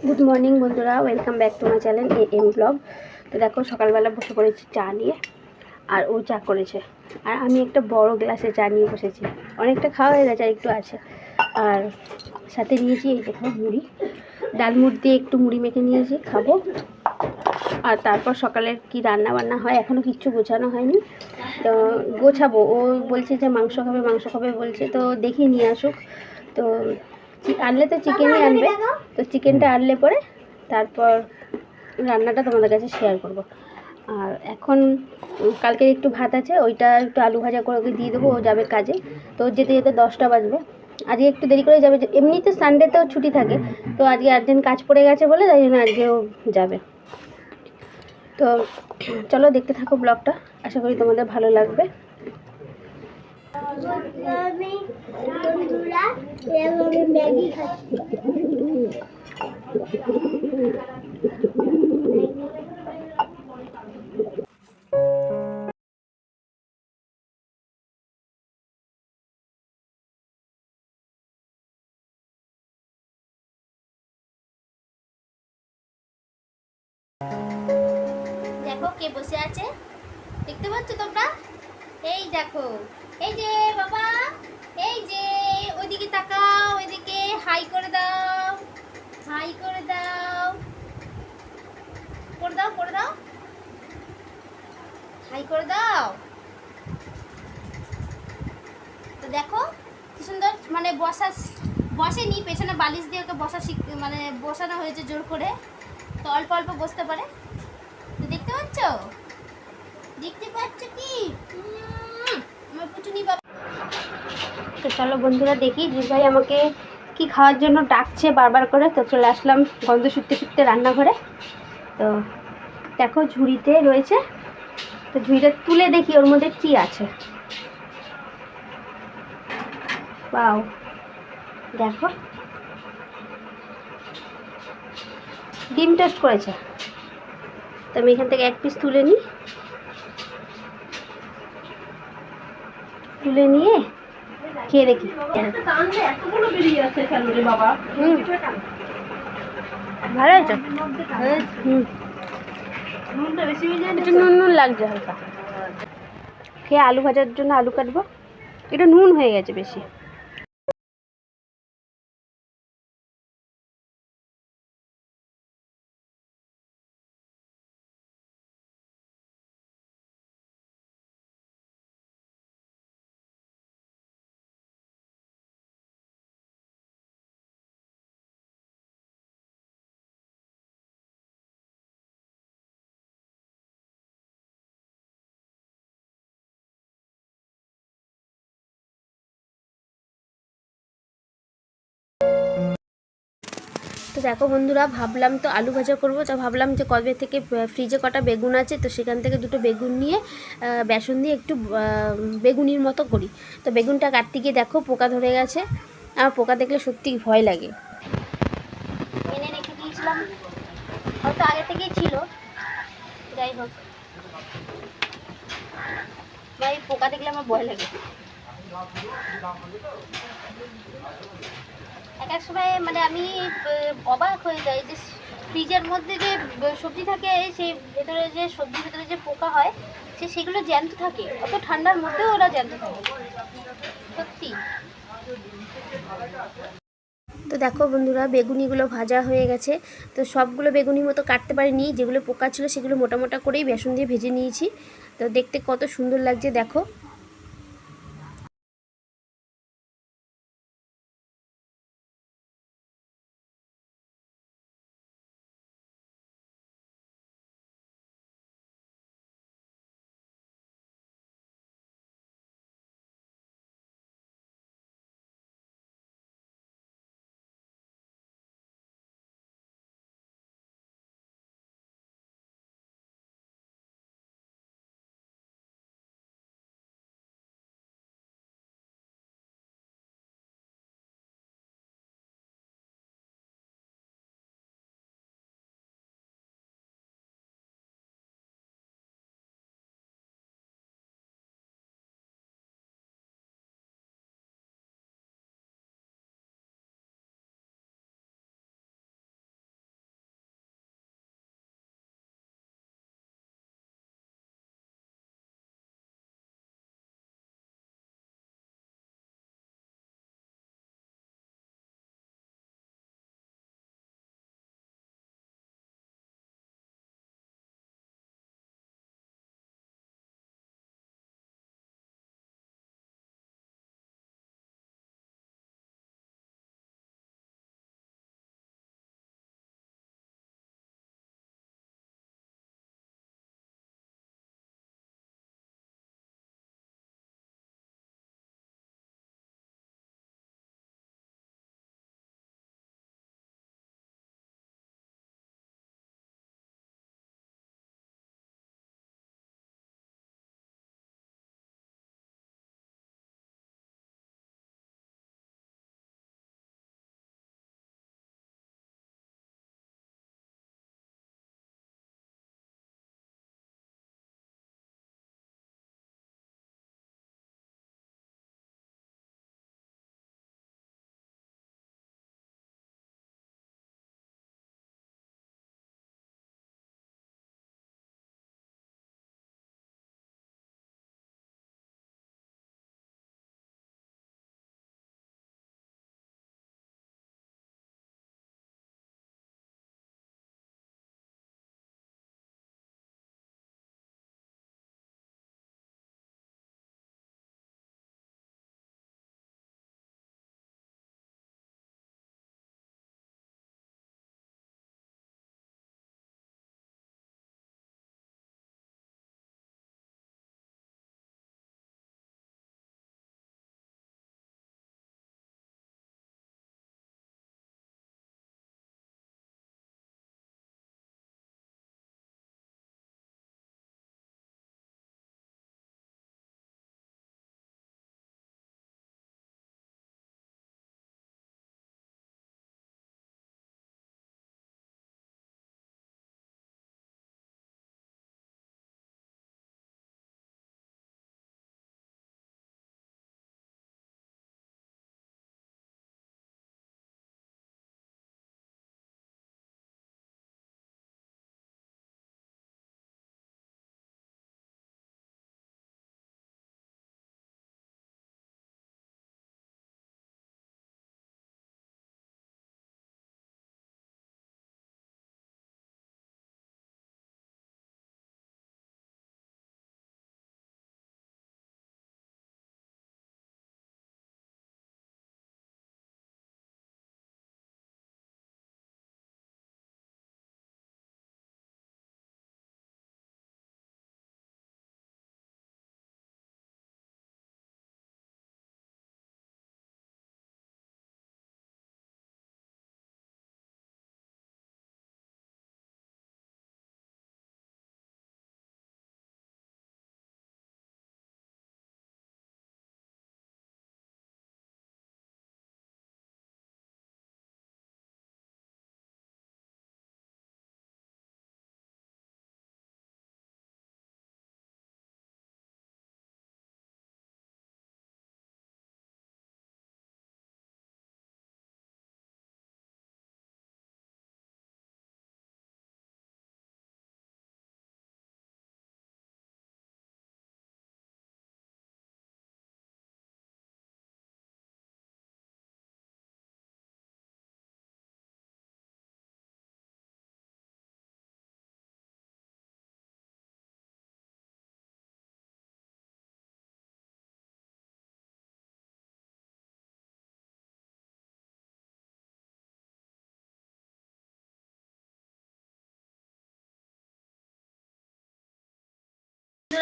Good morning বন্ধুরা, welcome back to my channel M blog. তো দেখো সকালবেলা বসে পড়েছি চা নিয়ে, আর ও চা করেছে, আর আমি একটা বড় গ্লাসে চা নিয়ে বসেছি। অনেকটা খাওয়া হয়ে গেছে, আর একটু আছে। আর সাথে নিয়েছি এই দেখো মুড়ি, ডালমুড় দিয়ে একটু মুড়ি মেখে নিয়েছি, খাবো। আর তারপর সকালের কি রান্না বান্না হয় এখনও কিচ্ছু গোছানো হয়নি, তো গোছাবো। ও বলছে যে মাংস খাবে বলছে, তো দেখি নিয়ে আসুক। তো আনলে তো চিকেনই আনবে, তো চিকেনটা আনলে পরে তারপর রান্নাটা তোমাদের কাছে শেয়ার করব। আর এখন কালকে একটু ভাত আছে, ওইটা একটু আলু ভাজা করে ওকে দিয়ে দেবো, ও যাবে কাজে। তো যেতে যেতে 10টা বাজবে। আজকে একটু দেরি করে যাবে, এমনিতে সানডেতেও ছুটি থাকে, তো আজকে আর্জেন্ট কাজ পড়ে গেছে বলে তাই জন্য আজকেও যাবে। তো চলো দেখতে থাকো ব্লগটা, আশা করি তোমাদের ভালো লাগবে। ম্যাগি খাচ্ছি। দেখো কে বসে আছে, দেখতে পাচ্ছ তোমরা? এই দেখো, এই যে বাবা, এই যে ওইদিকে তাকাও, ওইদিকে হাই করে দাও, হাই করে দাও, করে দাও, করে দাও, হাই করে দাও। তো দেখো কি সুন্দর, মানে বসেনি, পেছনে বালিশ দিয়ে ওকে মানে বসানো হয়েছে জোর করে, তো অল্প অল্প বসতে পারে। তো দেখতে পাচ্ছ, দেখতে পাচ্ছ কি আমার পুচুনি বাবা। তো চলো বন্ধুরা দেখি ভাই আমাকে কি খাওয়ার জন্য ডাকছে বারবার করে। তো চলে আসলাম গন্ধ শুকতে শুকতে রান্নাঘরে। তো দেখো ঝুড়িতে রয়েছে, তো ঝুড়িটা তুলে দেখি ওর মধ্যে কি আছে। বাও, দেখো ডিম টোস্ট করেছে। তো আমি এখান থেকে এক পিস তুলে নিই, তুলে নিয়ে খেয়ে দেখি। ভালো হয়েছে। একটু নুন নুন লাগছে হালকা। খেয়ে আলু ভাজার জন্য আলু কাটবো, এটা নুন হয়ে গেছে বেশি। তো দেখো বন্ধুরা, ভাবলাম তো আলু ভাজা করব, তো ভাবলাম যে কবে থেকে ফ্রিজে কটা বেগুন আছে, তো সেখান থেকে দুটো বেগুন নিয়ে বেসন দিয়ে একটু বেগুনির মতো করি। তো বেগুনটা কাটতে গিয়ে দেখো পোকা ধরে গেছে। আমার পোকা দেখলে সত্যি ভয় লাগে। এনে রেখে দিয়েছিলাম, হয়তো আগে থেকেই ছিল, যাই হোক ভাই পোকা দেখলে আমার ভয় লাগে। এক এক সময় মানে আমি অবাক হয়ে যাই যে ফ্রিজের মধ্যে যে সবজি থাকে, সেই ভেতরে যে সবজির ভেতরে যে পোকা হয়, সেগুলো জ্যান্ত থাকে, অত ঠান্ডার মধ্যেও ওরা জ্যান্ত থাকে সত্যি। তো দেখো বন্ধুরা, বেগুনিগুলো ভাজা হয়ে গেছে। তো সবগুলো বেগুনির মতো কাটতে পারিনি, যেগুলো পোকা ছিল সেগুলো মোটা মোটা করেই বেসন দিয়ে ভেজে নিয়েছি। তো দেখতে কত সুন্দর লাগছে দেখো।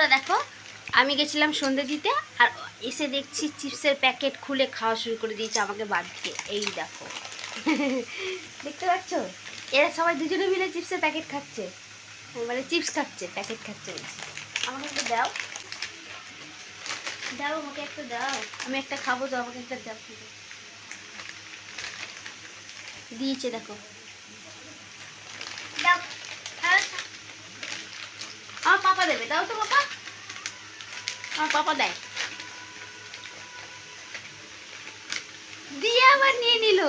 বন্ধুরা দেখো, আমি গেছিলাম সন্ধ্যে দিতে, আর এসে দেখছি চিপসের প্যাকেট খুলে খাওয়া শুরু করে দিয়েছে আমাকে বাদ দিয়ে। এই দেখো দেখতে পাচ্ছ, এরা সবাই দুজনে মিলে চিপসের প্যাকেট খাচ্ছে, মানে চিপস খাচ্ছে, প্যাকেট খাচ্ছে। আমাকে একটু দাও, দাও আমাকে একটা দাও, আমি একটা খাবো তো, আমাকে একটা দাও। দিয়েছে দেখো, দাও। আমার পাপা দেবে, দাও তো পাপা, আমার পাপা দেয়, দিয়ে আবার নিয়ে নিল।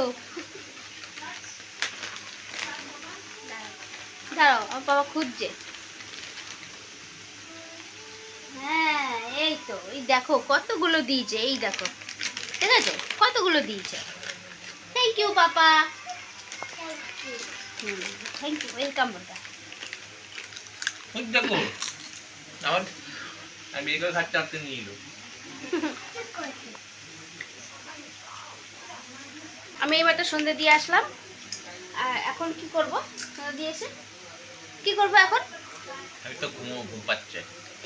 দাঁড়াও, আমার বাবা খুঁজছে। হ্যাঁ এই তো, এই দেখো কতগুলো দিয়েছে, এই দেখো, ঠিক আছে, কতগুলো দিয়েছে। Thank you papa, thank you, welcome বলটা। দেখো আমার আমি এগুলো খাচ্ছি, আপনি নিয়ে এলো। আমি এবার তো সন্ধ্যে দিয়ে আসলাম, আর এখন কি করব? সন্ধ্যে দিয়ে এসে কি করব এখন? আমি তো ঘুম পাচ্ছে।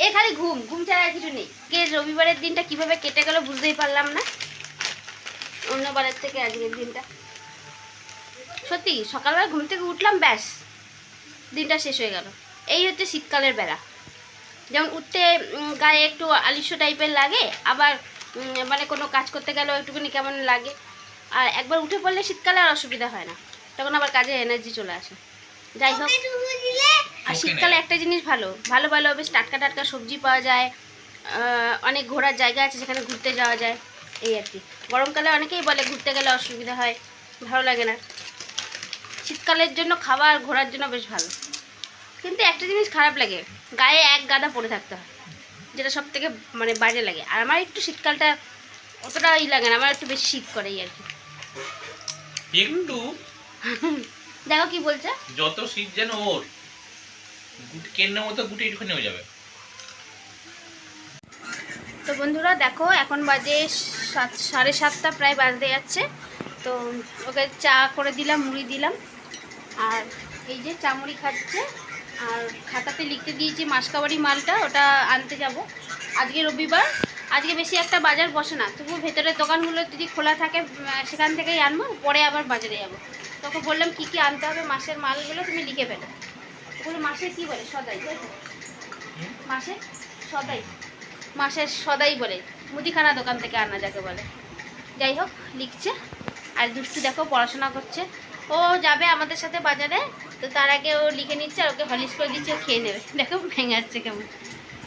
এ খালি ঘুম, ঘুম ছাড়া আর কিছু নেই। কে রবিবারের দিনটা কিভাবে কেটে গেল বুঝতেই পারলাম না, অন্য বারের থেকে আজকের দিনটা। সত্যি সকালবেলা ঘুম থেকে উঠলাম, ব্যাস দিনটা শেষ হয়ে গেল। এই হচ্ছে শীতকালের বেলা, যেমন উঠতে গায়ে একটু আলিস্য টাইপের লাগে, আবার মানে কোনো কাজ করতে গেলেও একটুখানি কেমন লাগে। আর একবার উঠে পড়লে শীতকালে আর অসুবিধা হয় না, তখন আবার কাজে এনার্জি চলে আসে। যাই হোক, আর শীতকালে একটা জিনিস ভালো, ভালো ভালো বেশ টাটকা টাটকা সবজি পাওয়া যায়, অনেক ঘোরার জায়গা আছে সেখানে ঘুরতে যাওয়া যায়, এই আর কি। গরমকালে অনেকেই বলে ঘুরতে গেলে অসুবিধা হয়, ভালো লাগে না। শীতকালের জন্য খাওয়া আর ঘোরার জন্য বেশ ভালো, কিন্তু একটা জিনিস খারাপ লাগে, গায়ে এক গাদা পরে থাকতে হয়, যেটা সব থেকে মানে বাজে লাগে। আর আমার একটু শীতকালটা অতটা লাগে না, আমার একটু বেশি শীত করে এই আর কি। একটু দেখো কি বলছে, যত শীত যেন ওর গুটি কেন্নের মতো গুটি একটুখানি হয়ে যাবে। তো বন্ধুরা দেখো, এখন বাজে 7:30 প্রায় বাজতে যাচ্ছে। তো ওকে চা করে দিলাম, মুড়ি দিলাম, আর এই যে চা মুড়ি খাচ্ছে। আর খাতাতে লিখতে দিয়েছি মাসকাবাড়ি মালটা, ওটা আনতে যাব। আজকে রবিবার, আজকে বেশি একটা বাজার বসে না, তবু ভেতরের দোকানগুলো যদি খোলা থাকে সেখান থেকেই আনবো, পরে আবার বাজারে যাবো। তোকে বললাম কী কী আনতে হবে মাসের মালগুলো তুমি লিখে ফেলো। ওগুলো মাসে কী বলে, সদাই, তাই তো? মাসে সদাই, মাসের সদাই বলে, মুদিখানা দোকান থেকে আনা যাকে বলে। যাই হোক, লিখছে। আর দুষ্টু দেখো পড়াশোনা করছে, ও যাবে আমাদের সাথে বাজারে, তো তার আগে ও লিখে নিচ্ছে, আর ওকে হলিস করে দিচ্ছে, ও খেয়ে নেবে। দেখো ভেঙাচ্ছে কেমন।